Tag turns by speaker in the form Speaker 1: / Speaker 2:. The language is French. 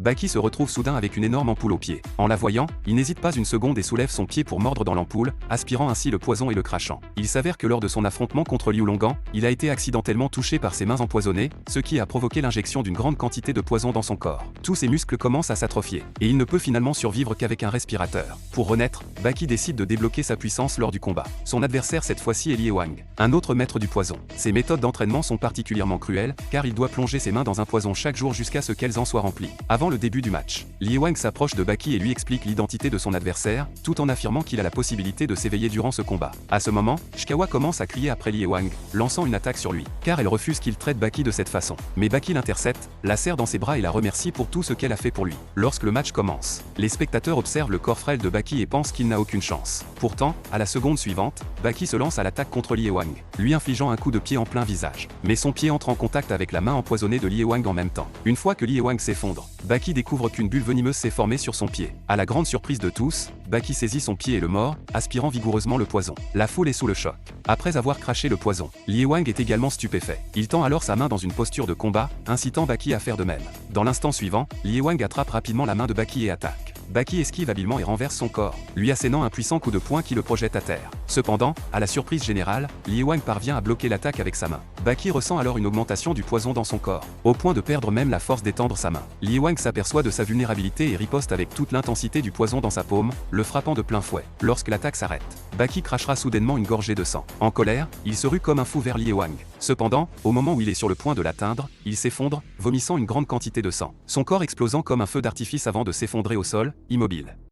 Speaker 1: Baki se retrouve soudain avec une énorme ampoule au pied. En la voyant, il n'hésite pas une seconde et soulève son pied pour mordre dans l'ampoule, aspirant ainsi le poison et le crachant. Il s'avère que lors de son affrontement contre Liu Longan, il a été accidentellement touché par ses mains empoisonnées, ce qui a provoqué l'injection d'une grande quantité de poison dans son corps. Tous ses muscles commencent à s'atrophier, et il ne peut finalement survivre qu'avec un respirateur. Pour renaître, Baki décide de débloquer sa puissance lors du combat. Son adversaire cette fois-ci est Lie Wang, un autre maître du poison. Ses méthodes d'entraînement sont particulièrement cruelles, car il doit plonger ses mains dans un poison chaque jour jusqu'à ce qu'elles en soient remplies. Avant le début du match, Lie Wang s'approche de Baki et lui explique l'identité de son adversaire, tout en affirmant qu'il a la possibilité de s'éveiller durant ce combat. À ce moment, Shikawa commence à crier après Lie Wang, lançant une attaque sur lui, car elle refuse qu'il traite Baki de cette façon. Mais Baki l'intercepte, la serre dans ses bras et la remercie pour tout ce qu'elle a fait pour lui. Lorsque le match commence, les spectateurs observent le corps frêle de Baki et pensent qu'il n'a aucune chance. Pourtant, à la seconde suivante, Baki se lance à l'attaque contre Lie Wang, lui infligeant un coup de pied en plein visage. Mais son pied entre en contact avec la main empoisonnée de Lie Wang en même temps. Une fois que Lie Wang s'effondre, Baki découvre qu'une bulle venimeuse s'est formée sur son pied. À la grande surprise de tous, Baki saisit son pied et le mord, aspirant vigoureusement le poison. La foule est sous le choc. Après avoir craché le poison, Lie Wang est également stupéfait. Il tend alors sa main dans une posture de combat, incitant Baki à faire de même. Dans l'instant suivant, Lie Wang attrape rapidement la main de Baki et attaque. Baki esquive habilement et renverse son corps, lui assénant un puissant coup de poing qui le projette à terre. Cependant, à la surprise générale, Lie Wang parvient à bloquer l'attaque avec sa main. Baki ressent alors une augmentation du poison dans son corps, au point de perdre même la force d'étendre sa main. Lie Wang s'aperçoit de sa vulnérabilité et riposte avec toute l'intensité du poison dans sa paume, le frappant de plein fouet. Lorsque l'attaque s'arrête, Baki crachera soudainement une gorgée de sang. En colère, il se rue comme un fou vers Lie Wang. Cependant, au moment où il est sur le point de l'atteindre, il s'effondre, vomissant une grande quantité de sang. Son corps explosant comme un feu d'artifice avant de s'effondrer au sol, immobile.